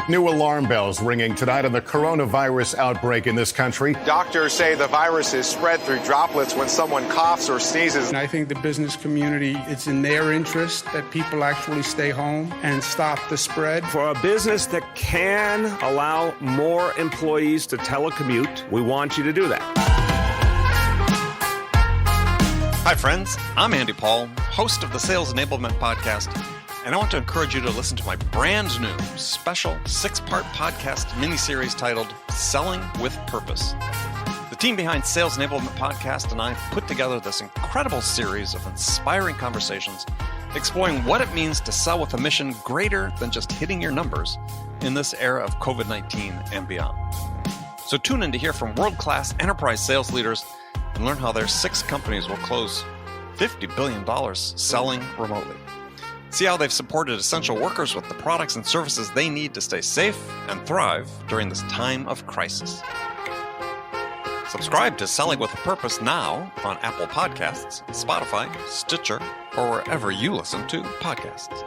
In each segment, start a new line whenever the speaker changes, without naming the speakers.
New alarm bells ringing tonight on the coronavirus outbreak in this country.
Doctors say the virus is spread through droplets when someone coughs or sneezes.
And I think the business community, it's in their interest that people actually stay home and stop the spread.
For a business that can allow more employees to telecommute, we want you to do that.
Hi, friends. I'm Andy Paul, host of the Sales Enablement Podcast, and I want to encourage you to listen to my brand new special 6-part podcast miniseries titled Selling with Purpose. The team behind Sales Enablement Podcast and I put together this incredible series of inspiring conversations exploring what it means to sell with a mission greater than just hitting your numbers in this era of COVID-19 and beyond. So tune in to hear from world-class enterprise sales leaders and learn how their 6 companies will close $50 billion selling remotely. See how they've supported essential workers with the products and services they need to stay safe and thrive during this time of crisis. Subscribe to Selling with a Purpose now on Apple Podcasts, Spotify, Stitcher, or wherever you listen to podcasts.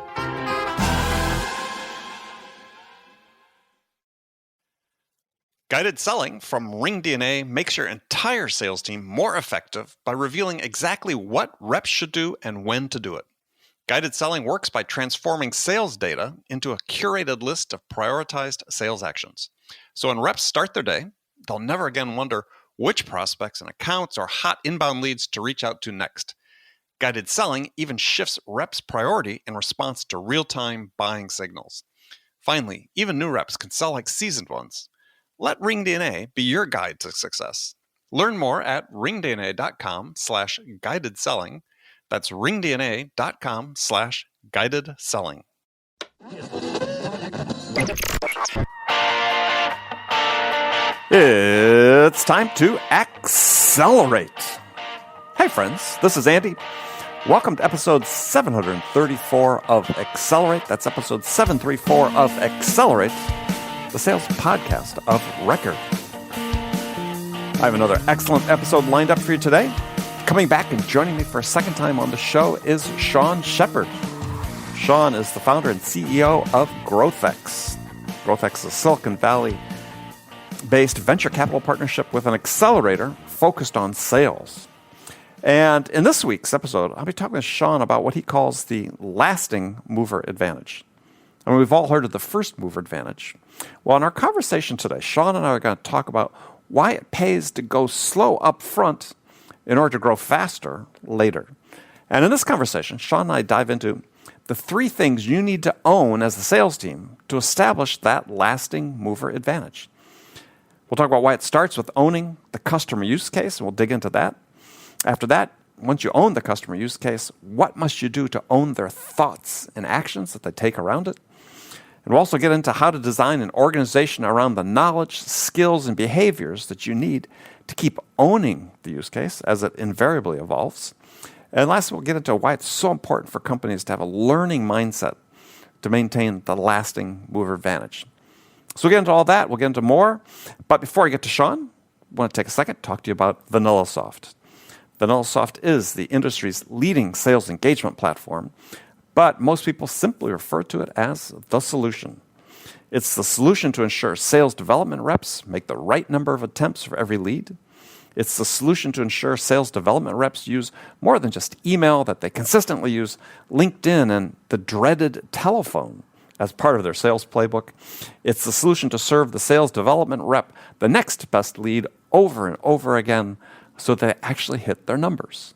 Guided selling from RingDNA makes your entire sales team more effective by revealing exactly what reps should do and when to do it. Guided selling works by transforming sales data into a curated list of prioritized sales actions. So when reps start their day, they'll never again wonder which prospects and accounts or hot inbound leads to reach out to next. Guided selling even shifts reps' priority in response to real-time buying signals. Finally, even new reps can sell like seasoned ones. Let RingDNA be your guide to success. Learn more at ringdna.com/guided selling. That's ringdna.com/guided selling.
It's time to accelerate. Hey friends, this is Andy. Welcome to episode 734 of Accelerate. That's episode 734 of Accelerate, the sales podcast of record. I have another excellent episode lined up for you today. Coming back and joining me for a second time on the show is Sheppard. Sean is the founder and CEO of GrowthX. GrowthX is a Silicon Valley-based venture capital partnership with an accelerator focused on sales. And in this week's episode, I'll be talking to Sean about what he calls the lasting mover advantage. I mean, we've all heard of the first mover advantage. Well, in our conversation today, Sean and I are going to talk about why it pays to go slow up front in order to grow faster later. And in this conversation, Sean and I dive into the 3 things you need to own as the sales team to establish that lasting mover advantage. We'll talk about why it starts with owning the customer use case, and we'll dig into that. After that, once you own the customer use case, what must you do to own their thoughts and actions that they take around it? And we'll also get into how to design an organization around the knowledge, skills, and behaviors that you need to keep owning the use case as it invariably evolves. And lastly, we'll get into why it's so important for companies to have a learning mindset to maintain the lasting mover advantage. So we'll get into all that. We'll get into more. But before I get to Sean, I want to take a second to talk to you about VanillaSoft. VanillaSoft is the industry's leading sales engagement platform, but most people simply refer to it as the solution. It's the solution to ensure sales development reps make the right number of attempts for every lead. It's the solution to ensure sales development reps use more than just email, that they consistently use LinkedIn and the dreaded telephone as part of their sales playbook. It's the solution to serve the sales development rep the next best lead over and over again so they actually hit their numbers.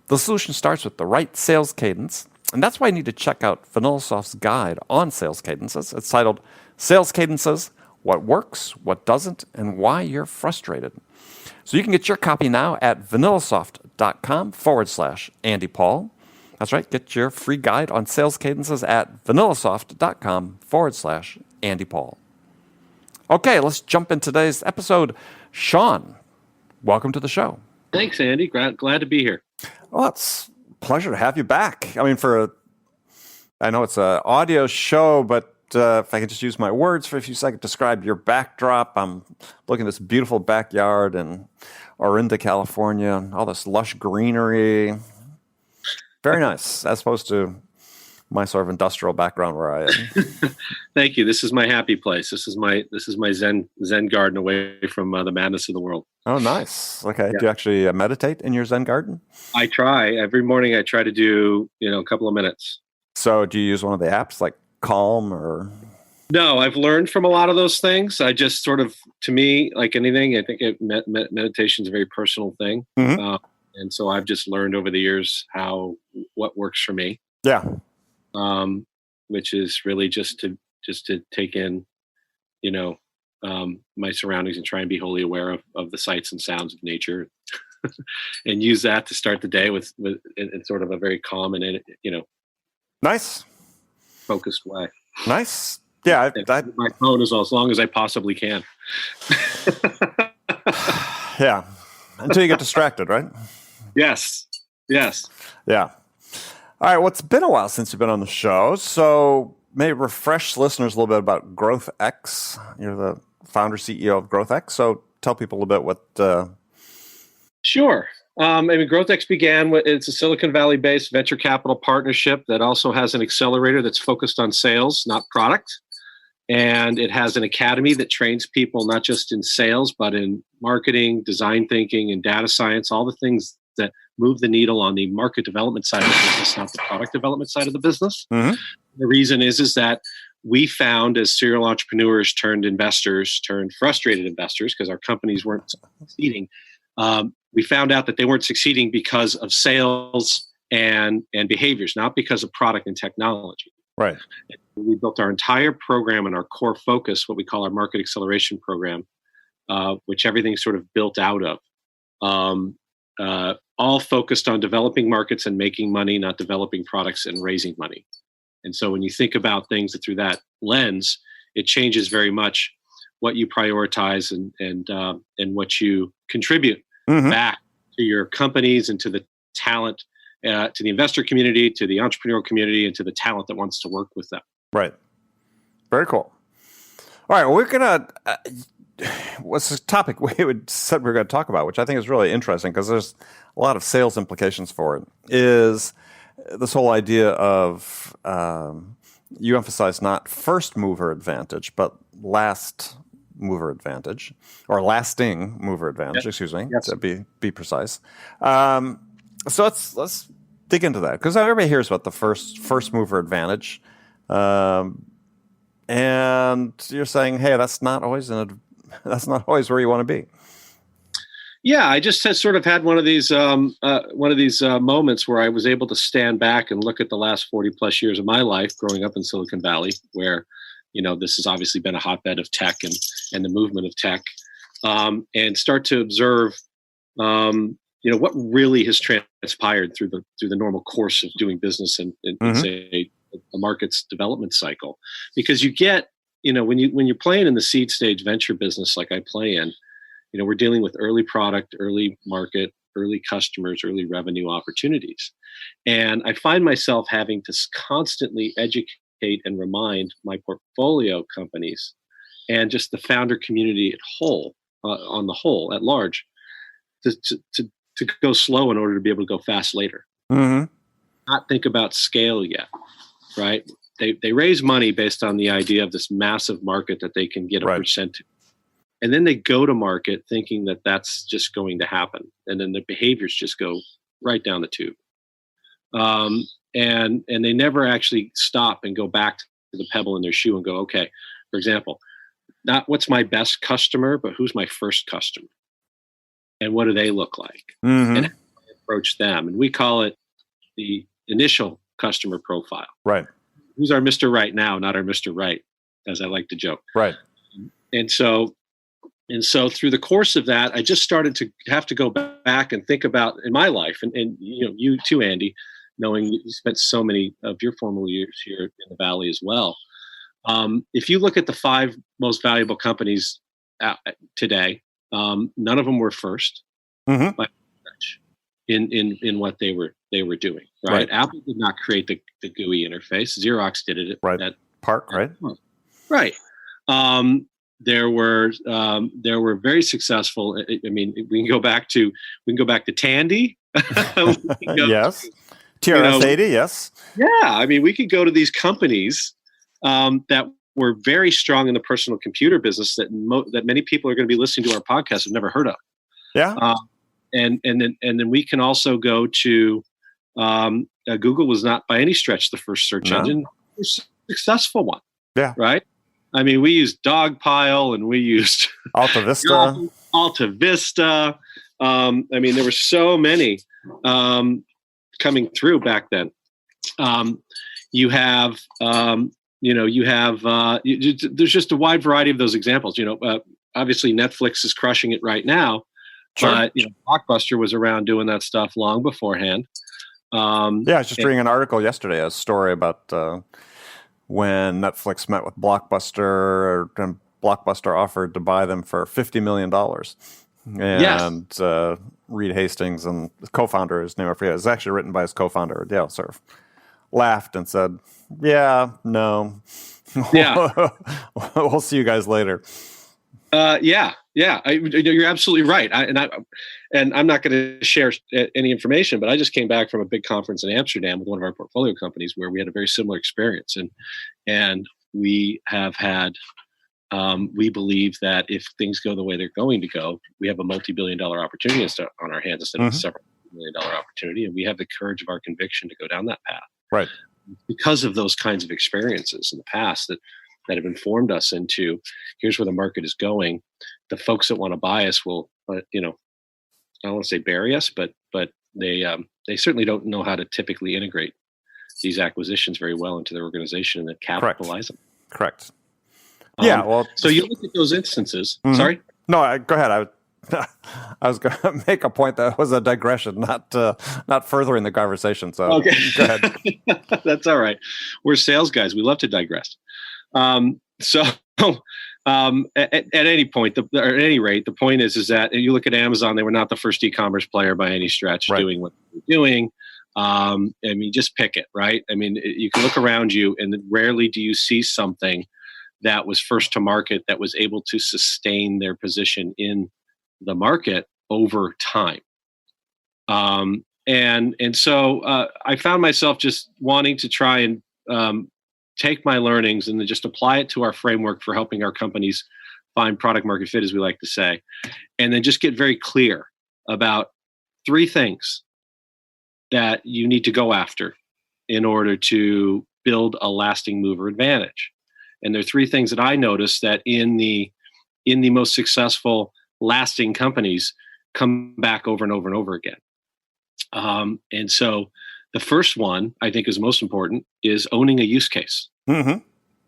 The solution starts with the right sales cadence, and that's why you need to check out VanillaSoft's guide on sales cadences. It's titled Sales Cadences, What Works, What Doesn't, and Why You're Frustrated. So you can get your copy now at vanillasoft.com/Andy Paul. That's right, get your free guide on sales cadences at vanillasoft.com/Andy Paul. Okay, let's jump in today's episode. Sean, welcome to the show.
Thanks, Andy. Glad to be here.
Well, it's a pleasure to have you back. I mean, I know it's an audio show, but if I could just use my words for a few seconds, describe your backdrop. I'm looking at this beautiful backyard in Orinda, California, all this lush greenery. Very nice, as opposed to my sort of industrial background where I am.
Thank you. This is my happy place. This is my Zen garden away from the madness of the world.
Oh, nice. Okay.
Yeah.
Do you actually meditate in your Zen garden?
I try every morning. I try to do a couple of minutes.
So do you use one of the apps like Calm or?
No, I've learned from a lot of those things. I just sort of, to me, like anything, I think meditation is a very personal thing.
Mhm.
And so I've just learned over the years what works for me.
Yeah.
Which is really just to take in, my surroundings and try and be wholly aware of the sights and sounds of nature, and use that to start the day with in sort of a very calm and
Nice.
focused way.
Nice. Yeah.
My phone is as long as I possibly can.
Yeah. Until you get distracted, right?
Yes.
Yeah. All right. Well, it's been a while since you've been on the show. So maybe refresh listeners a little bit about GrowthX. You're the founder, CEO of GrowthX. So tell people a little bit what...
Sure. GrowthX began it's a Silicon Valley-based venture capital partnership that also has an accelerator that's focused on sales, not product. And it has an academy that trains people not just in sales, but in marketing, design thinking, and data science, all the things that move the needle on the market development side of the business, not the product development side of the business.
Mm-hmm.
The reason is that we found, as serial entrepreneurs turned investors, turned frustrated investors, because our companies weren't succeeding, we found out that they weren't succeeding because of sales and behaviors, not because of product and technology.
Right.
We built our entire program and our core focus, what we call our market acceleration program, which everything's sort of built out of, all focused on developing markets and making money, not developing products and raising money. And so when you think about things through that lens, it changes very much what you prioritize and what you contribute
Mm-hmm.
back to your companies and to the talent, to the investor community, to the entrepreneurial community, and to the talent that wants to work with them.
Right. Very cool. All right. Well, we're going to... what's the topic we said we were going to talk about, which I think is really interesting because there's a lot of sales implications for it, is this whole idea of you emphasize not first mover advantage, but last mover advantage, or lasting mover advantage, excuse me,
yes.
to be precise. So let's dig into that, because everybody hears about the first mover advantage, and you're saying, hey, that's not always where you want to be.
Yeah, I just had one of these moments where I was able to stand back and look at the last 40 plus years of my life growing up in Silicon Valley, where this has obviously been a hotbed of tech and the movement of tech, and start to observe, what really has transpired through the normal course of doing business and say a market's development cycle. Because you get, when you're playing in the seed stage venture business like I play in, we're dealing with early product, early market, early customers, early revenue opportunities, and I find myself having to constantly educate and remind my portfolio companies and just the founder community at large, to go slow in order to be able to go fast later.
Mm-hmm.
Not think about scale yet, right? They raise money based on the idea of this massive market that they can get a percentage. And then they go to market thinking that that's just going to happen. And then the behaviors just go right down the tube. And they never actually stop and go back to the pebble in their shoe and go, okay, for example, not what's my best customer, but who's my first customer? And what do they look like?
Mm-hmm.
And how do I approach them? And we call it the initial customer profile.
Right.
Who's our Mr. Right now, not our Mr. Right, as I like to joke.
Right.
And so through the course of that, I just started to have to go back and think about in my life, and you too, Andy, knowing you spent so many of your formal years here in the Valley as well. If you look at the 5 most valuable companies today, none of them were first
Mm-hmm.
by much in what they were doing. Right? Apple did not create the GUI interface. Xerox did it.
Right. Park. Right.
Right. There were very successful. I mean, we can go back to Tandy.
Yes. TRS-80, yes.
Yeah, I mean, we could go to these companies that were very strong in the personal computer business that many people are going to be listening to our podcast have never heard of.
Yeah.
And then we can also go to Google was not by any stretch the first search engine. It was a successful one.
Yeah.
Right. I mean, we used Dogpile and we used
Alta Vista.
Alta Vista. I mean, there were so many coming through back then. You have, there's just a wide variety of those examples. Obviously Netflix is crushing it right now,
Sure.
but Blockbuster was around doing that stuff long beforehand.
I was just reading an article yesterday, a story about when Netflix met with Blockbuster, and Blockbuster offered to buy them for $50 million. And Reed Hastings and the co-founder, his name I forget, is actually written by his co-founder, Dale, sort of laughed and said, "Yeah, no,
Yeah,
we'll see you guys later."
You're absolutely right. I'm not going to share any information, but I just came back from a big conference in Amsterdam with one of our portfolio companies where we had a very similar experience, and we have had. We believe that if things go the way they're going to go, we have a multi-billion-dollar opportunity on our hands instead of a several $1 million opportunity, and we have the courage of our conviction to go down that path.
Right.
Because of those kinds of experiences in the past that have informed us into here's where the market is going. The folks that want to buy us will, I don't want to say bury us, but they certainly don't know how to typically integrate these acquisitions very well into their organization and then capitalize them.
Correct.
So you look at those instances.
Mm-hmm.
Sorry?
No, go ahead. I was going to make a point that was a digression, not furthering the conversation. So
okay.
Go ahead.
That's all right. We're sales guys. We love to digress. At any point, or at any rate, the point is that you look at Amazon, they were not the first e-commerce player by any stretch doing what they're doing. I mean, just pick it, right? I mean, you can look around you and rarely do you see something that was first to market that was able to sustain their position in the market over time. And so I found myself just wanting to try and take my learnings and then just apply it to our framework for helping our companies find product market fit, as we like to say, and then just get very clear about 3 things that you need to go after in order to build a lasting mover advantage. And there are 3 things that I noticed that in the most successful lasting companies come back over and over and over again. And so the first one I think is most important is owning a use case. Mm-hmm.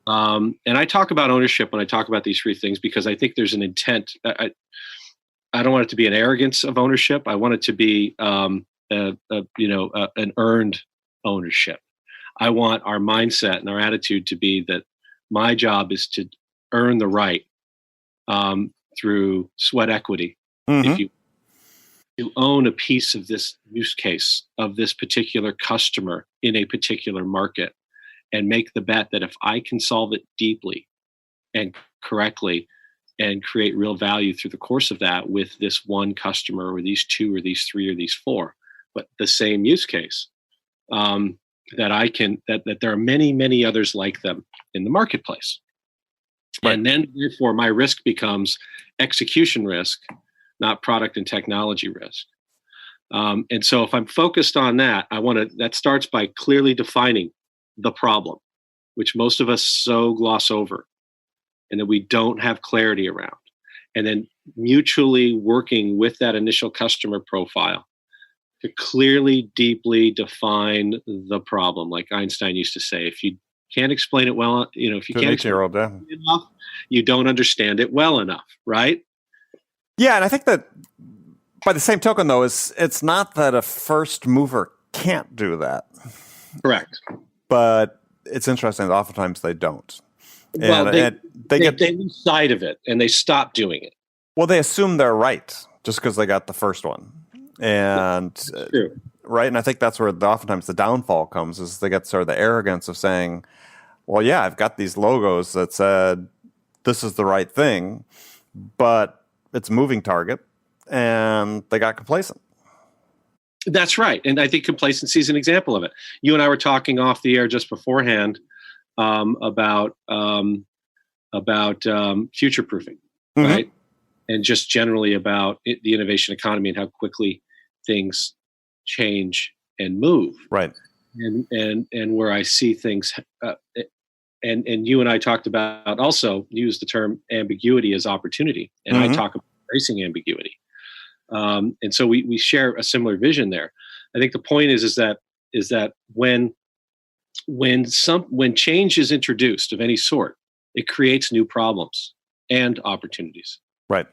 And I talk about ownership when I talk about these 3 things because I think there's an intent. I don't want it to be an arrogance of ownership. I want it to be an earned ownership. I want our mindset and our attitude to be that my job is to earn the right through sweat equity. Mm-hmm. If you own a piece of this use case of this particular customer in a particular market and make the bet that if I can solve it deeply and correctly and create real value through the course of that with this one customer or these 2 or these 3 or these 4, but the same use case, that there are many, many others like them in the marketplace. Right. And then therefore my risk becomes execution risk, not product and technology risk. And so if I'm focused on that, that starts by clearly defining the problem, which most of us so gloss over and that we don't have clarity around. And then mutually working with that initial customer profile to clearly, deeply define the problem. Like Einstein used to say, if you can't explain it well, if you can't explain it enough, you don't understand it well enough, right?
Yeah, and I think that by the same token, though, it's not that a first mover can't do that.
Correct.
But it's interesting that oftentimes they don't.
Well, they lose sight of it and they stop doing it.
Well, they assume they're right just because they got the first one. And right, and I think that's where oftentimes the downfall comes is they get sort of the arrogance of saying, well, yeah, I've got these logos that said this is the right thing, but it's a moving target, and they got complacent.
That's right. And I think complacency is an example of it. You and I were talking off the air just beforehand about future proofing, right? And just generally about the innovation economy and how quickly things change and move.
Right.
And where I see things, and you and I talked about, also use the term ambiguity as opportunity, and I talk about embracing ambiguity. And so we share a similar vision there. I think the point is that when change is introduced of any sort, it creates new problems and opportunities.
Right.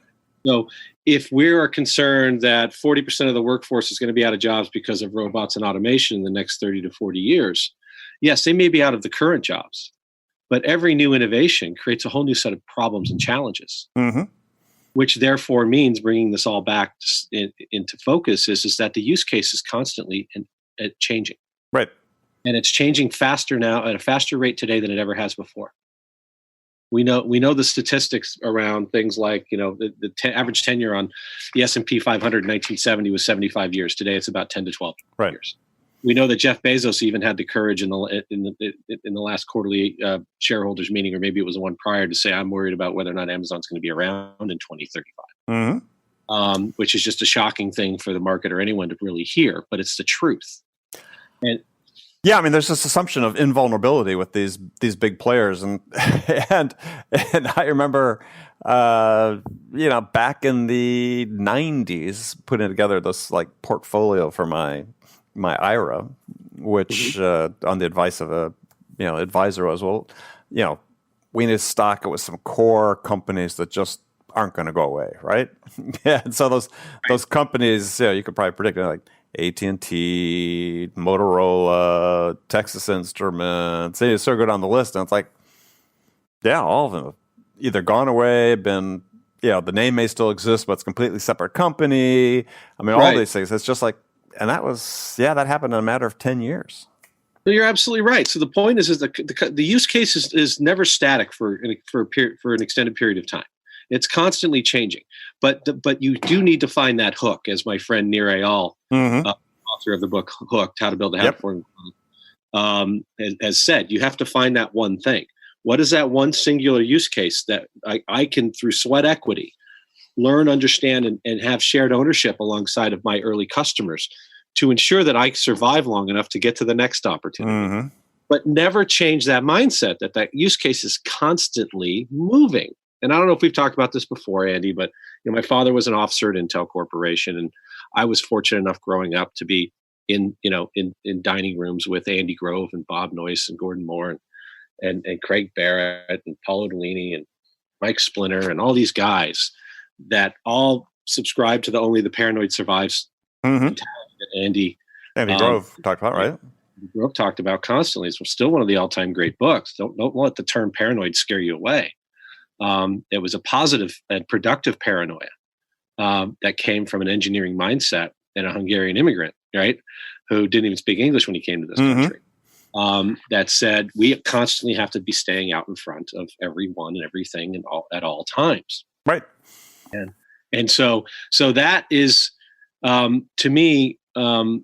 So if we are concerned that 40% of the workforce is going to be out of jobs because of robots and automation in the next 30 to 40 years, yes, they may be out of the current jobs, but every new innovation creates a whole new set of problems and challenges, which therefore means bringing this all back into focus is that the use case is constantly changing.
Right.
And it's changing faster now at a faster rate today than it ever has before. We know the statistics around things like, the average tenure on the S&P 500 in 1970 was 75 years. Today it's about 10 to 12 years. We know that Jeff Bezos even had the courage in the last quarterly shareholders meeting, or maybe it was the one prior, to say, I'm worried about whether or not Amazon's going to be around in 2035, which is just a shocking thing for the market or anyone to really hear, but it's the truth. And
yeah, I mean, there's this assumption of invulnerability with these big players, and I remember, back in the '90s, putting together this like portfolio for my IRA, which on the advice of a advisor was, we need to stock it with some core companies that just aren't going to go away, right? Yeah, and so those companies, you could probably predict, like AT&T, Motorola, Texas Instruments. They sort of go down the list, and it's like, yeah, all of them have either gone away, been, the name may still exist, but it's a completely separate company. I mean, all these things. It's just like, and that happened in a matter of 10 years.
You're absolutely right. So the point is the use case is never static for an extended period of time. It's constantly changing, but you do need to find that hook, as my friend Nir Eyal, author of the book Hooked: How to Build a Habit Forming, has said. You have to find that one thing. What is that one singular use case that I can, through sweat equity, learn, understand, and have shared ownership alongside of my early customers to ensure that I survive long enough to get to the next opportunity. But never change that mindset that use case is constantly moving. And I don't know if we've talked about this before, Andy, but my father was an officer at Intel Corporation, and I was fortunate enough growing up to be in dining rooms with Andy Grove and Bob Noyce and Gordon Moore and Craig Barrett and Paulo Delaney and Mike Splinter and all these guys that all subscribe to the Only the Paranoid Survives mentality that Andy
Grove talked about, right?
Grove talked about constantly. It's still one of the all-time great books. Don't let the term paranoid scare you away. It was a positive and productive paranoia that came from an engineering mindset and a Hungarian immigrant, right, who didn't even speak English when he came to this country. That said, we constantly have to be staying out in front of everyone and everything and at all times.
Right.
And so that is, to me, the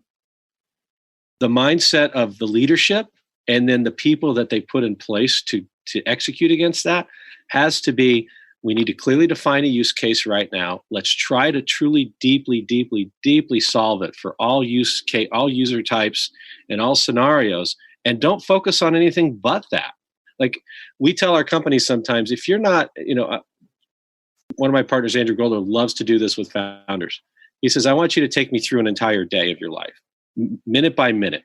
mindset of the leadership and then the people that they put in place to execute against that has to be, we need to clearly define a use case right now. Let's try to truly, deeply, deeply, deeply solve it for all user types and all scenarios, and don't focus on anything but that. Like we tell our companies sometimes, if you're not, one of my partners, Andrew Golder, loves to do this with founders. He says, I want you to take me through an entire day of your life, minute by minute.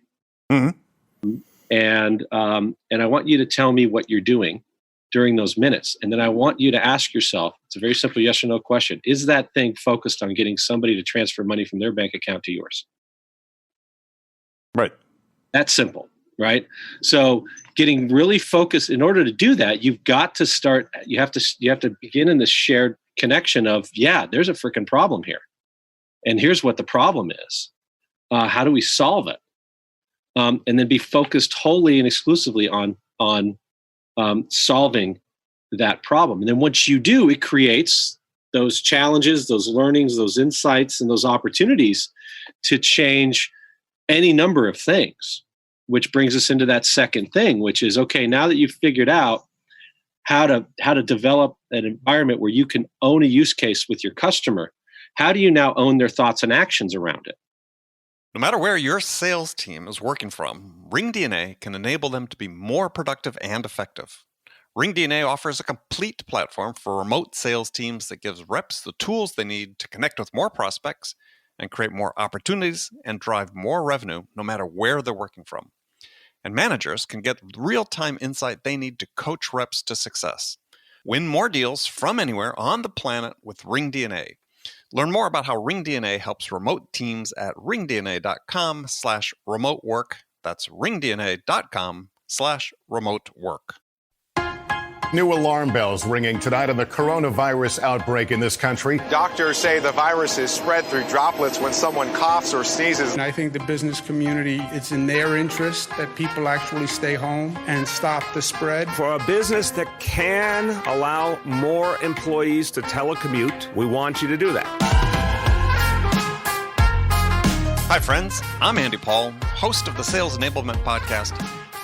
And I want you to tell me what you're doing during those minutes. And then I want you to ask yourself, it's a very simple yes or no question. Is that thing focused on getting somebody to transfer money from their bank account to yours?
Right.
That's simple, right? So getting really focused, in order to do that, you've got to start, you have to begin in this shared connection of, there's a freaking problem here. And here's what the problem is. How do we solve it? And then be focused wholly and exclusively on solving that problem. And then once you do, it creates those challenges, those learnings, those insights, and those opportunities to change any number of things, which brings us into that second thing, which is, okay, now that you've figured out how to develop an environment where you can own a use case with your customer, how do you now own their thoughts and actions around it?
No matter where your sales team is working from, RingDNA can enable them to be more productive and effective. RingDNA offers a complete platform for remote sales teams that gives reps the tools they need to connect with more prospects and create more opportunities and drive more revenue no matter where they're working from. And managers can get real-time insight they need to coach reps to success. Win more deals from anywhere on the planet with RingDNA. Learn more about how RingDNA helps remote teams at ringdna.com/remote work. That's ringdna.com/remote work.
New alarm bells ringing tonight on the coronavirus outbreak in this country.
Doctors say the virus is spread through droplets when someone coughs or sneezes.
And I think the business community, it's in their interest that people actually stay home and stop the spread.
For a business that can allow more employees to telecommute, we want you to do that.
Hi, friends. I'm Andy Paul, host of the Sales Enablement Podcast,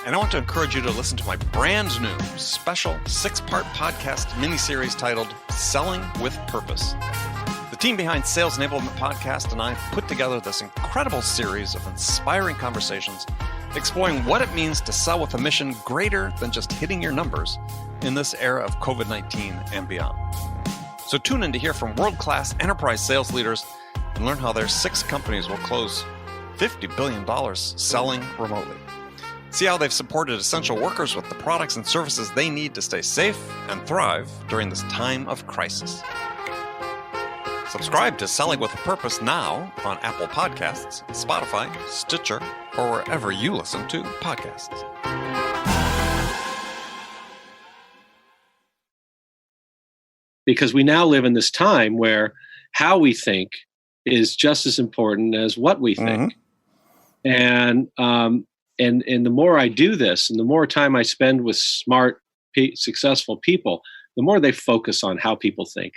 and I want to encourage you to listen to my brand new special 6-part podcast miniseries titled Selling with Purpose. The team behind Sales Enablement Podcast and I put together this incredible series of inspiring conversations exploring what it means to sell with a mission greater than just hitting your numbers in this era of COVID-19 and beyond. So tune in to hear from world-class enterprise sales leaders and learn how their 6 companies will close $50 billion selling remotely. See how they've supported essential workers with the products and services they need to stay safe and thrive during this time of crisis. Subscribe to Selling with a Purpose now on Apple Podcasts, Spotify, Stitcher, or wherever you listen to podcasts.
Because we now live in this time where how we think is just as important as what we think. And the more I do this, and the more time I spend with smart, successful people, the more they focus on how people think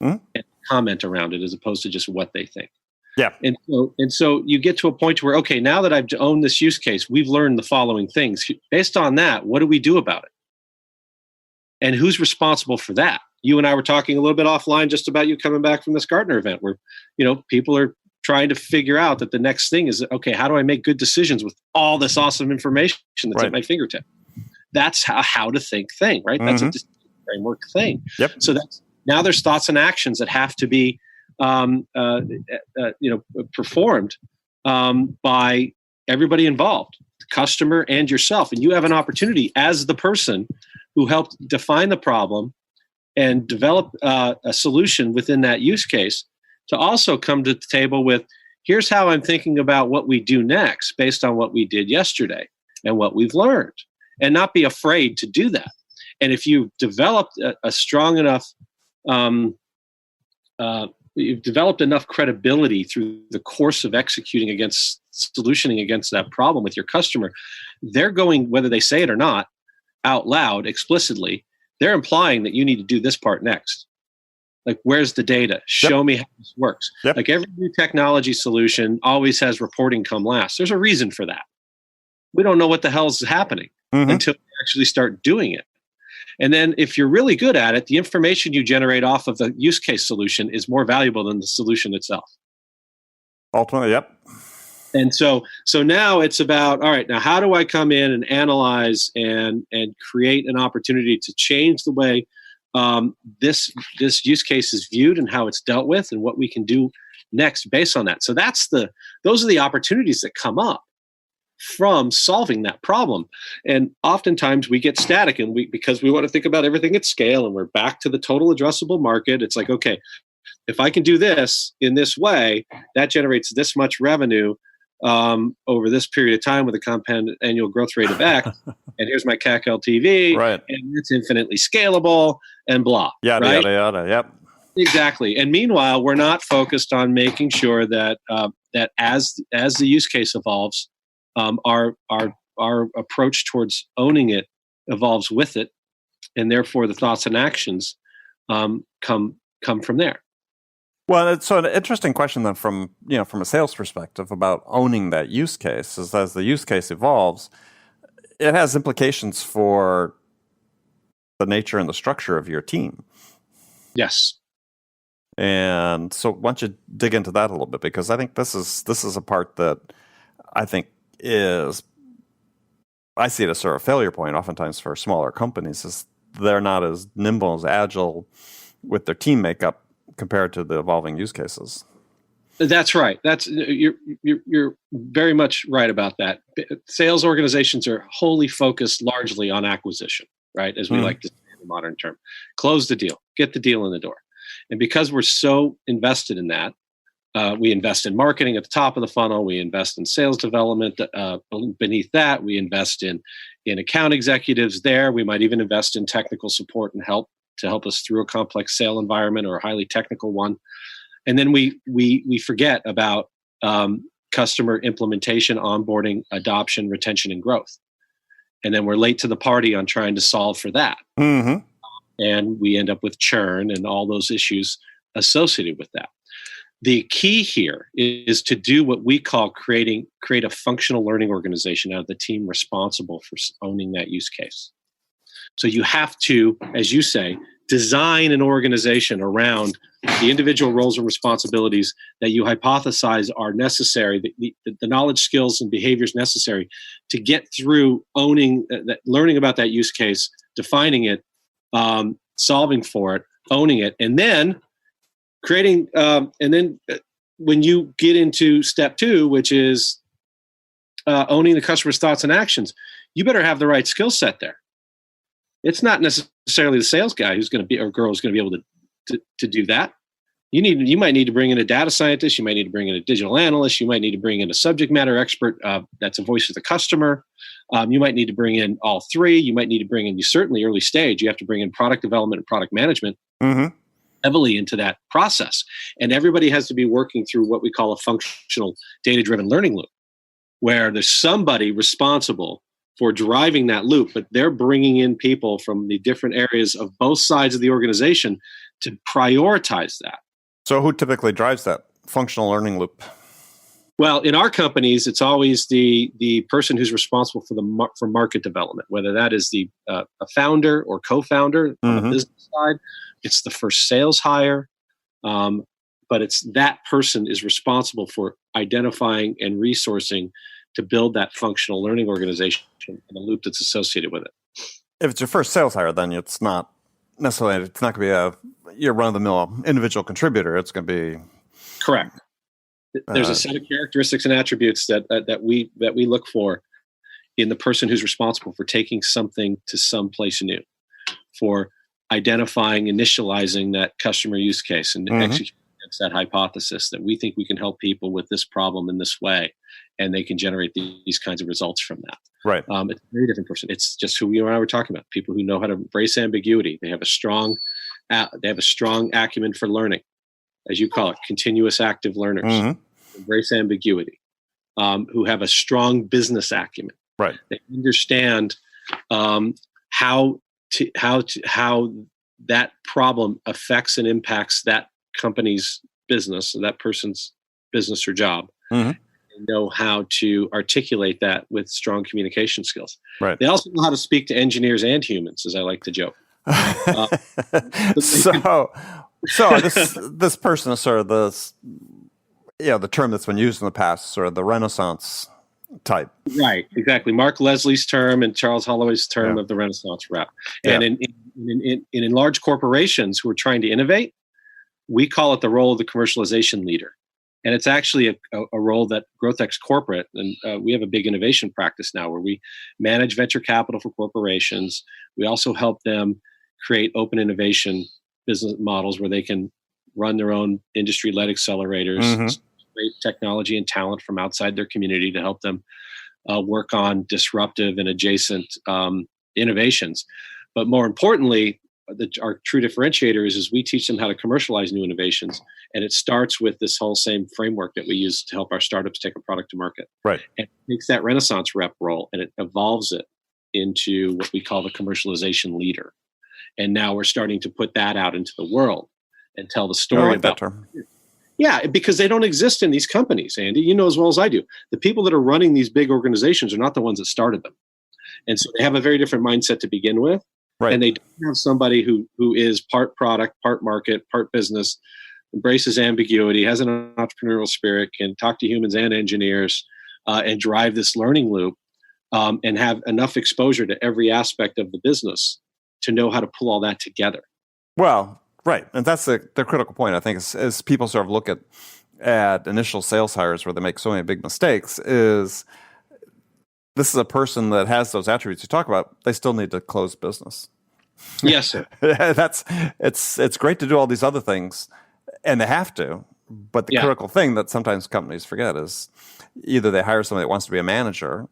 and comment around it, as opposed to just what they think.
Yeah.
And so you get to a point where, okay, now that I've owned this use case, we've learned the following things. Based on that, what do we do about it? And who's responsible for that? You and I were talking a little bit offline just about you coming back from this Gartner event where, people are trying to figure out that the next thing is, okay, how do I make good decisions with all this awesome information that's at my fingertip? That's how to think thing, right? That's a framework thing.
Yep.
So now there's thoughts and actions that have to be, performed by everybody involved, the customer and yourself. And you have an opportunity as the person who helped define the problem and develop a solution within that use case to also come to the table with, here's how I'm thinking about what we do next based on what we did yesterday and what we've learned, and not be afraid to do that. And if you've developed a strong enough, you've developed enough credibility through the course of solutioning against that problem with your customer, they're going, whether they say it or not, out loud, explicitly, they're implying that you need to do this part next. Like, where's the data? Show me how this works.
Yep.
Like, every new technology solution always has reporting come last. There's a reason for that. We don't know what the hell's happening until we actually start doing it. And then if you're really good at it, the information you generate off of the use case solution is more valuable than the solution itself.
Ultimately, yep.
And so now it's about, all right, now how do I come in and analyze and create an opportunity to change the way this use case is viewed and how it's dealt with and what we can do next based on that. So those are the opportunities that come up from solving that problem. And oftentimes we get static and because we want to think about everything at scale and we're back to the total addressable market. It's like, okay, if I can do this in this way, that generates this much revenue over this period of time with a compound annual growth rate of X, and here's my CAC LTV,
right?
And it's infinitely scalable and blah.
Yada,
right?
yada, yada. Yep.
Exactly. And meanwhile, we're not focused on making sure that that as the use case evolves, our approach towards owning it evolves with it, and therefore the thoughts and actions come come from there.
Well, it's so an interesting question then from a sales perspective about owning that use case is as the use case evolves, it has implications for the nature and the structure of your team.
Yes.
And so why don't you dig into that a little bit, because I think this is a part that I think I see it as sort of a failure point oftentimes for smaller companies is they're not as nimble, as agile with their team makeup compared to the evolving use cases.
That's right. You're very much right about that. Sales organizations are wholly focused largely on acquisition, right? As we like to say in the modern term, close the deal, get the deal in the door. And because we're so invested in that, we invest in marketing at the top of the funnel. We invest in sales development beneath that. We invest in account executives there. We might even invest in technical support and help to help us through a complex sale environment or a highly technical one. And then we forget about customer implementation, onboarding, adoption, retention, and growth. And then we're late to the party on trying to solve for that. Mm-hmm. And we end up with churn and all those issues associated with that. The key here is to do what we call create a functional learning organization out of the team responsible for owning that use case. So you have to, as you say, design an organization around the individual roles and responsibilities that you hypothesize are necessary, the knowledge, skills, and behaviors necessary to get through owning, learning about that use case, defining it, solving for it, owning it, and then creating, when you get into step 2, which is owning the customer's thoughts and actions, you better have the right skill set there. It's not necessarily the sales guy who's going to be or girl who's going to be able to do that. You might need to bring in a data scientist. You might need to bring in a digital analyst. You might need to bring in a subject matter expert that's a voice of the customer. You might need to bring in all three. You might need to bring in, certainly early stage, you have to bring in product development and product management heavily into that process. And everybody has to be working through what we call a functional data-driven learning loop, where there's somebody responsible for driving that loop, but they're bringing in people from the different areas of both sides of the organization to prioritize that.
So who typically drives that functional learning loop?
Well, in our companies, it's always the person who's responsible for market development, whether that is a founder or co-founder on the business side. It's the first sales hire, but it's that person is responsible for identifying and resourcing to build that functional learning organization and the loop that's associated with it.
If it's your first sales hire, then it's not going to be your run-of-the-mill individual contributor. It's going to be
correct. There's a set of characteristics and attributes that we look for in the person who's responsible for taking something to some place new, for identifying, initializing that customer use case and executing against that hypothesis that we think we can help people with this problem in this way, and they can generate these kinds of results from that.
Right.
It's a very different person. It's just who you and I were talking about. People who know how to embrace ambiguity. They have a strong acumen for learning, as you call it, continuous active learners. Embrace ambiguity. Who have a strong business acumen.
Right.
They understand how that problem affects and impacts that company's business, or that person's business or job. They know how to articulate that with strong communication skills. Right. They also know how to speak to engineers and humans, as I like to joke.
So this person is sort of the term that's been used in the past, sort of the Renaissance type.
Right, exactly. Mark Leslie's term and Charles Holloway's term of the Renaissance rep. And in large corporations who are trying to innovate, we call it the role of the commercialization leader. And it's actually a role that GrowthX Corporate, and we have a big innovation practice now where we manage venture capital for corporations. We also help them create open innovation business models where they can run their own industry-led accelerators, create technology and talent from outside their community to help them work on disruptive and adjacent innovations. But more importantly, our true differentiator is we teach them how to commercialize new innovations. And it starts with this whole same framework that we use to help our startups take a product to market.
Right.
And it takes that Renaissance rep role and it evolves it into what we call the commercialization leader. And now we're starting to put that out into the world. and tell the
I
story
like that
about.
term.
Yeah, because they don't exist in these companies, Andy. You know as well as I do. The people that are running these big organizations are not the ones that started them. And so they have a very different mindset to begin with.
Right.
And they don't have somebody who is part product, part market, part business, embraces ambiguity, has an entrepreneurial spirit, can talk to humans and engineers, and drive this learning loop, and have enough exposure to every aspect of the business to know how to pull all that together.
Well, right. And that's the critical point, I think, as people sort of look at initial sales hires where they make so many big mistakes, is this is a person that has those attributes you talk about. They still need to close business.
Yes, sir.
It's great to do all these other things, and they have to. But the critical thing that sometimes companies forget is either they hire somebody that wants to be a manager,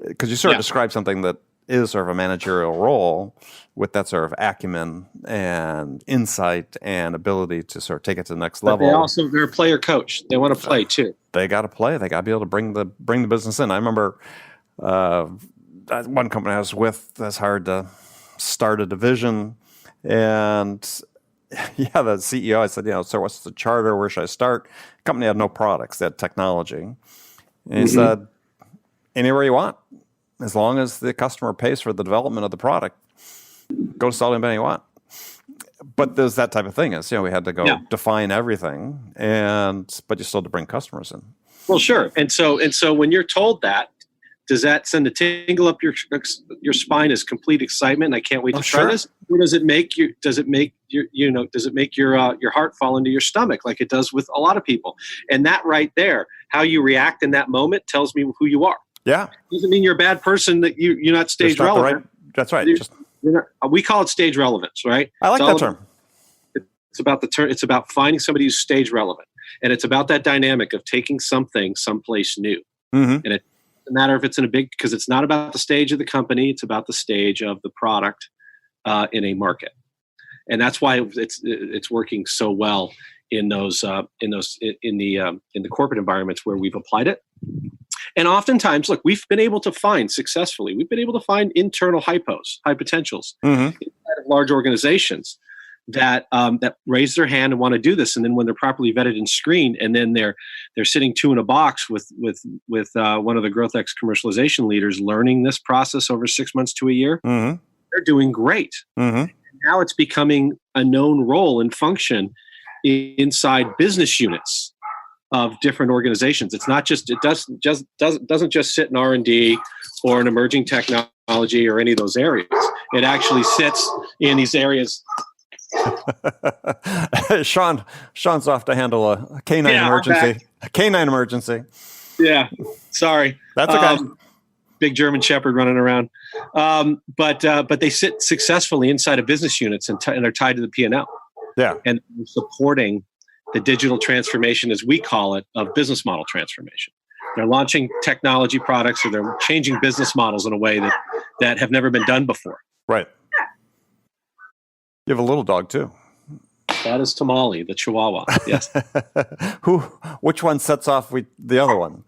because you sort of describe something that is sort of a managerial role with that sort of acumen and insight and ability to sort of take it to the next level.
They're a player coach. They want to play too.
They got to play. They got to be able to bring the business in. I remember one company I was with that's hard to start a division, and the CEO, I said, so what's the charter? Where should I start? The company had no products. They had technology. And he said, anywhere you want, as long as the customer pays for the development of the product, go sell anybody you want. But there's that type of thing is, we had to go define everything, but you still had to bring customers in.
Well, sure. And so when you're told that, does that send a tingle up your spine as complete excitement? And I can't wait to try this. Or does it make you? Does it make your heart fall into your stomach like it does with a lot of people? And that right there, how you react in that moment, tells me who you are. Yeah, doesn't mean you're a bad person. That you're not stage relevant.
That's right.
We call it stage relevance, right?
I like that term.
It's about the term. It's about finding somebody who's stage relevant, and it's about that dynamic of taking something someplace new. And it doesn't matter if it's in a big, because it's not about the stage of the company. It's about the stage of the product in a market, and that's why it's working so well in the corporate environments where we've applied it. And oftentimes, look, we've been able to find internal high potentials inside of large organizations that raise their hand and want to do this. And then when they're properly vetted and screened, and then they're sitting two in a box with one of the GrowthX commercialization leaders, learning this process over 6 months to a year, they're doing great. Now it's becoming a known role and function inside business units of different organizations. It's not just, doesn't just sit in R&D or in emerging technology or any of those areas. It actually sits in these areas.
Sean's off to handle a canine emergency. A canine emergency.
Yeah, sorry.
That's okay.
Big German Sheppard running around. But they sit successfully inside of business units and they're tied to the P&L. Yeah, and supporting the digital transformation, as we call it, of business model transformation. They're launching technology products, or they're changing business models in a way that have never been done before.
Right. You have a little dog too.
That is Tamale, the Chihuahua. Yes.
Which one sets off the other one?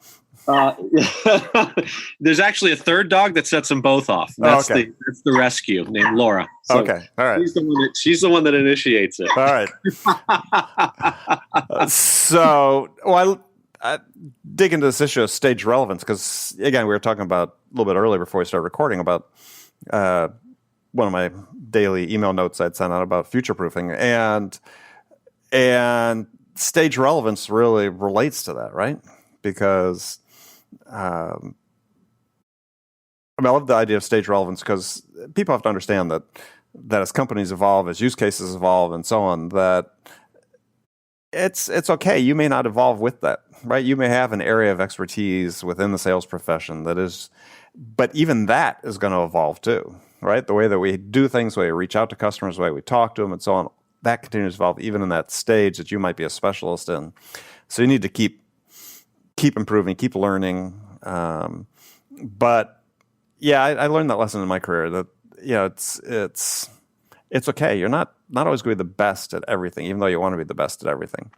There's actually a third dog that sets them both off. That's the rescue named Laura. So
okay, all right.
She's the one that initiates it.
All right. I dig into this issue of stage relevance because, again, we were talking about a little bit earlier before we started recording about one of my daily email notes I'd sent out about future proofing, and stage relevance really relates to that, right? Because I love the idea of stage relevance because people have to understand that as companies evolve, as use cases evolve, and so on, that it's okay. You may not evolve with that, right? You may have an area of expertise within the sales profession but even that is going to evolve too, right? The way that we do things, the way we reach out to customers, the way we talk to them, and so on, that continues to evolve even in that stage that you might be a specialist in. So you need to keep improving, keep learning. But yeah, I learned that lesson in my career that it's okay. You're not always going to be the best at everything, even though you want to be the best at everything.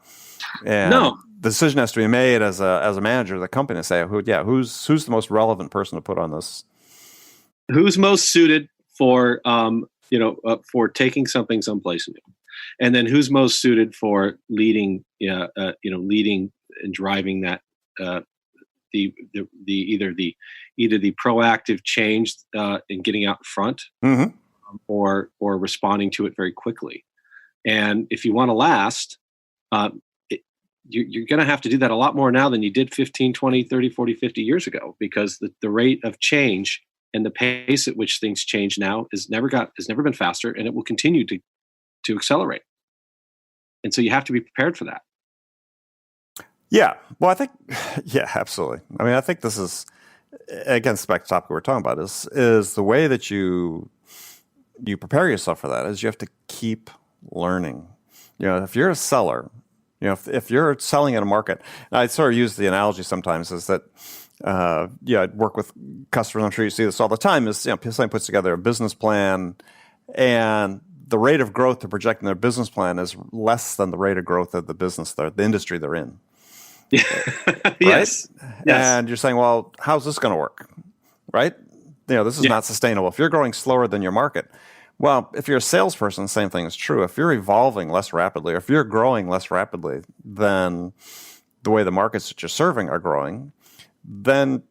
And the decision has to be made as a manager of the company to say, who's the most relevant person to put on this? Who's
most suited for taking something someplace new? And then who's most suited for leading, leading and driving that, either the proactive change in getting out in front,
Mm-hmm.
or responding to it very quickly. And if you want to last, you're going to have to do that a lot more now than you did 15, 20, 30, 40, 50 years ago, because the rate of change and the pace at which things change now has never been faster, and it will continue to accelerate. And so you have to be prepared for that.
Yeah. Well, I think, yeah, absolutely. I mean, I think this is, again, back to the topic we're talking about, is the way that you prepare yourself for that is you have to keep learning. If you're a seller, if you're selling in a market, I sort of use the analogy sometimes is that, I work with customers, I'm sure you see this all the time, is, somebody puts together a business plan, and the rate of growth they're projecting their business plan is less than the rate of growth of the industry they're in.
Right? Yes.
And you're saying, well, how's this going to work? Right? This is not sustainable. If you're growing slower than your market, well, if you're a salesperson, the same thing is true. If you're evolving less rapidly, or if you're growing less rapidly than the way the markets that you're serving are growing, then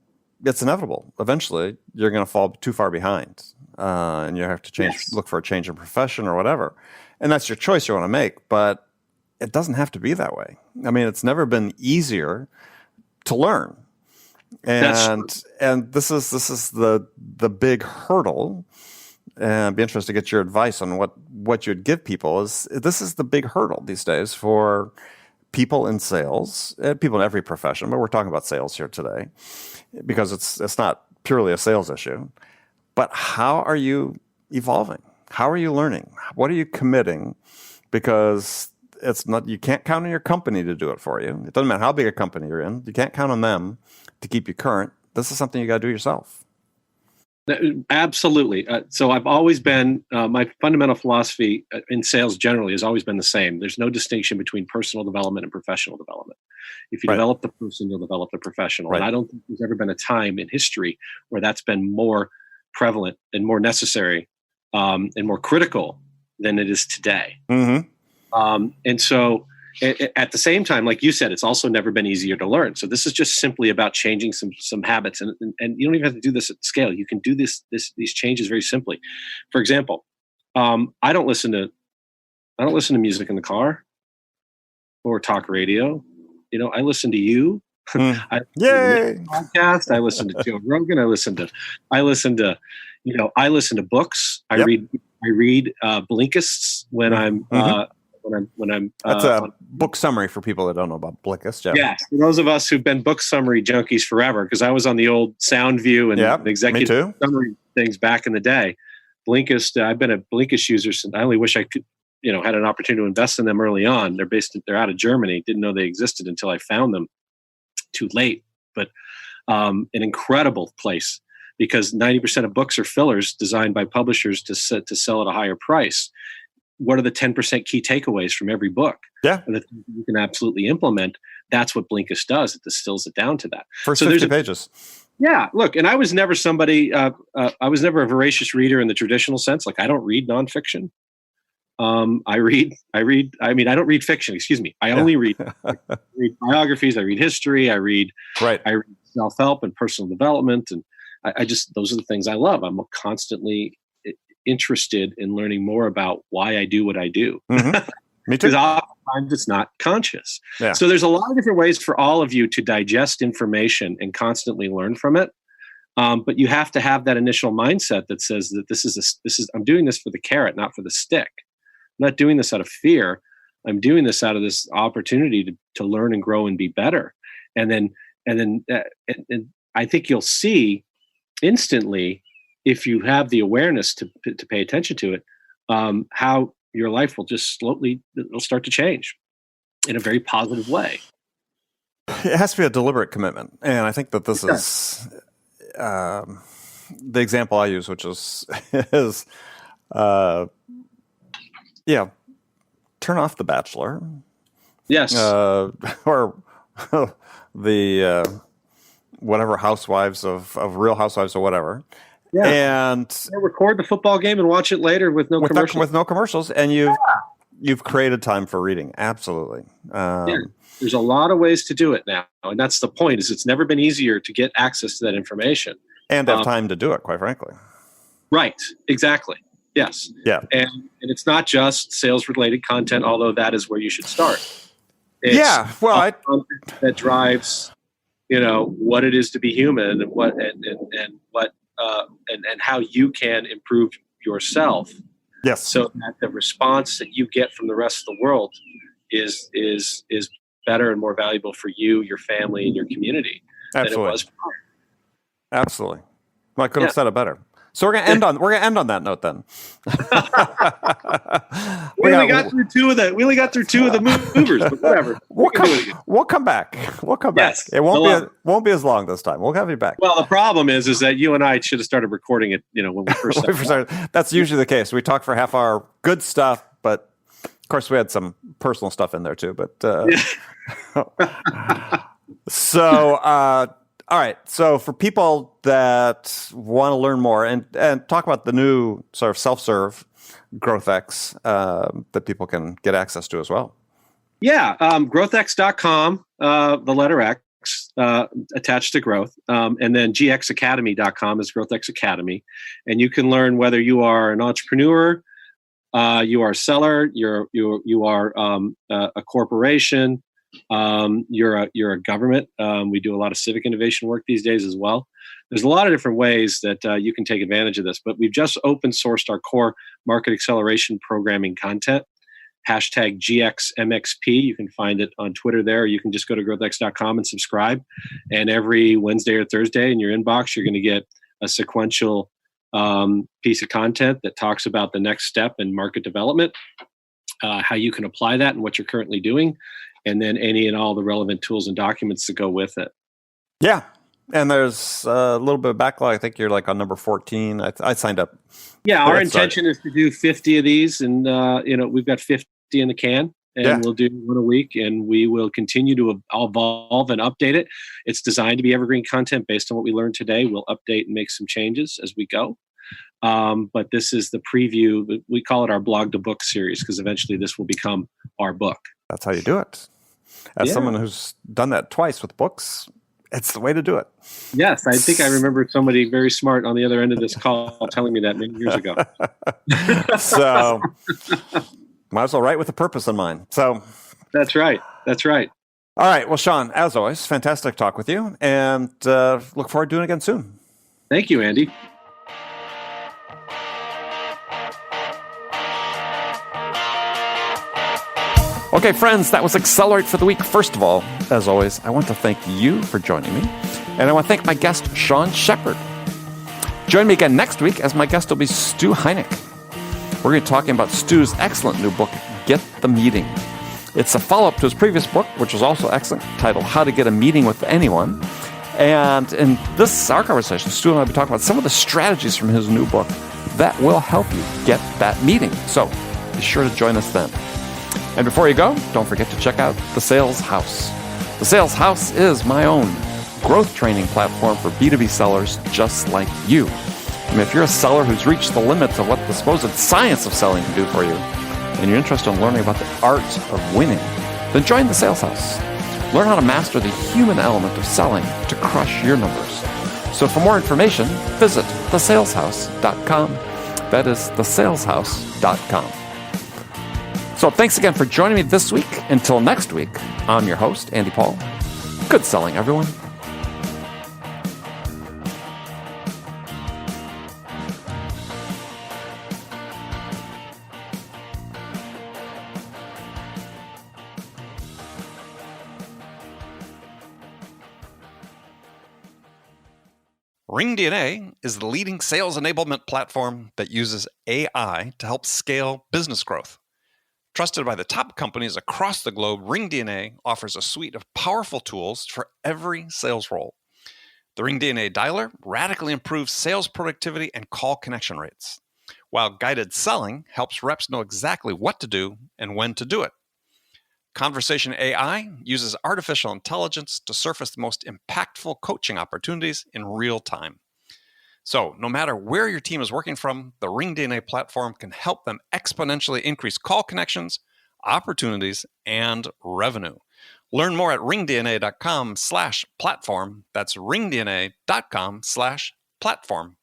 it's inevitable. Eventually, you're going to fall too far behind, and you have to look for a change in profession or whatever. And that's your choice you want to make, but it doesn't have to be that way. I mean, it's never been easier to learn. And this is the big hurdle. And I'd be interested to get your advice on what you'd give people. This is the big hurdle these days for people in sales, people in every profession, but we're talking about sales here today because it's not purely a sales issue. But how are you evolving? How are you learning? What are you committing? Because you can't count on your company to do it for you. It doesn't matter how big a company you're in. You can't count on them to keep you current. This is something you got to do yourself. Absolutely.
So I've always been, my fundamental philosophy in sales generally has always been the same. There's no distinction between personal development and professional development. If you develop the person, you'll develop the professional. And I don't think there's ever been a time in history where that's been more prevalent and more necessary and more critical than it is today. Mm-hmm. And so at the same time, like you said, it's also never been easier to learn. So this is just simply about changing some habits, and you don't even have to do this at scale. You can do these changes very simply. For example, I don't listen to music in the car or talk radio. I listen to you. I listen to podcast. I listen to Joe Rogan. I listen to books. I read Blinkists when I'm. When I'm
that's a book summary for people that don't know about Blinkist. Yeah.
Yes, for those of us who've been book summary junkies forever, because I was on the old SoundView and executive summary things back in the day. Blinkist, I've been a Blinkist user since. I only wish I could, had an opportunity to invest in them early on. They're out of Germany. Didn't know they existed until I found them. Too late, but an incredible place because 90% of books are fillers designed by publishers to sell at a higher price. What are the 10% key takeaways from every book? Yeah. And that you can absolutely implement. That's what Blinkist does. It distills it down to that.
First 50 pages.
Yeah. Look, and I was never I was never a voracious reader in the traditional sense. Like I don't read nonfiction. I don't read fiction, excuse me. I only read biographies. I read history. I read self-help and personal development. And I just, those are the things I love. I'm constantly interested in learning more about why I do what I do.
Mm-hmm. Me too.
Because oftentimes it's not conscious. Yeah. So there's a lot of different ways for all of you to digest information and constantly learn from it. But you have to have that initial mindset that says that this is I'm doing this for the carrot, not for the stick. I'm not doing this out of fear. I'm doing this out of this opportunity to learn and grow and be better. And then I think you'll see instantly, if you have the awareness to pay attention to it, how your life will just it'll start to change in a very positive way.
It has to be a deliberate commitment. And I think that this is the example I use, which is turn off The Bachelor.
Yes.
Or the whatever Housewives of Real Housewives or whatever. Yeah. And
record the football game and watch it later with no commercials.
With no commercials, and you've you've created time for reading. Absolutely.
There's a lot of ways to do it now. And that's the point, is it's never been easier to get access to that information.
And have time to do it, quite frankly.
Right. Exactly. Yes.
Yeah.
And it's not just sales related content, although that is where you should start. It's content that drives, what it is to be human, and what and how you can improve yourself.
Yes.
So that the response that you get from the rest of the world is better and more valuable for you, your family, and your community than it was prior.
Absolutely. Well, I couldn't have said it better. So we're gonna end on that note then.
We only got through two of the movers, but whatever.
We'll come back.
Yes,
it won't be as long this time. We'll have you back.
Well, the problem is that you and I should have started recording it, when we first started.
That's usually the case. We talk for half hour, good stuff, but of course we had some personal stuff in there too. But so. All right. So for people that want to learn more and talk about the new sort of self-serve GrowthX that people can get access to as well.
Yeah. GrowthX.com, the letter X attached to growth. And then gxacademy.com is GrowthX Academy. And you can learn whether you are an entrepreneur, you are a seller, you are a corporation, you're a government. We do a lot of civic innovation work these days as well. There's a lot of different ways that you can take advantage of this, but we've just open sourced our core market acceleration programming content, #GXMXP. You can find it on Twitter there, or you can just go to growthx.com and subscribe. And every Wednesday or Thursday in your inbox, you're going to get a sequential piece of content that talks about the next step in market development, how you can apply that and what you're currently doing, and then any and all the relevant tools and documents that go with it. Yeah.
And there's a little bit of backlog. I think you're like on number 14. I signed up.
Yeah, our intention is to do 50 of these, and we've got 50 in the can, and we'll do one a week, and we will continue to evolve and update it. It's designed to be evergreen content based on what we learned today. We'll update and make some changes as we go. But this is the preview. We call it our blog to book series, because eventually this will become our book.
That's how you do it. As someone who's done that twice with books, it's the way to do it.
Yes, I think I remember somebody very smart on the other end of this call telling me that many years ago.
So, might as well write with a purpose in mind. So,
That's right.
All right. Well, Sean, as always, fantastic talk with you, and look forward to doing it again soon.
Thank you, Andy.
Okay, friends, that was Accelerate for the week. First of all, as always, I want to thank you for joining me, and I want to thank my guest, Sean Sheppard. Join me again next week, as my guest will be Stu Heineck. We're going to be talking about Stu's excellent new book, Get the Meeting. It's a follow-up to his previous book, which was also excellent, titled How to Get a Meeting with Anyone. And in our conversation, Stu and I will be talking about some of the strategies from his new book that will help you get that meeting. So be sure to join us then. And before you go, don't forget to check out The Sales House. The Sales House is my own growth training platform for B2B sellers just like you. I mean, if you're a seller who's reached the limits of what the supposed science of selling can do for you, and you're interested in learning about the art of winning, then join The Sales House. Learn how to master the human element of selling to crush your numbers. So for more information, visit thesaleshouse.com. That is thesaleshouse.com. So thanks again for joining me this week. Until next week, I'm your host, Andy Paul. Good selling, everyone.
RingDNA is the leading sales enablement platform that uses AI to help scale business growth. Trusted by the top companies across the globe, RingDNA offers a suite of powerful tools for every sales role. The RingDNA Dialer radically improves sales productivity and call connection rates, while guided selling helps reps know exactly what to do and when to do it. Conversation AI uses artificial intelligence to surface the most impactful coaching opportunities in real time. So, no matter where your team is working from, the RingDNA platform can help them exponentially increase call connections, opportunities, and revenue. Learn more at ringdna.com/platform. That's ringdna.com/platform.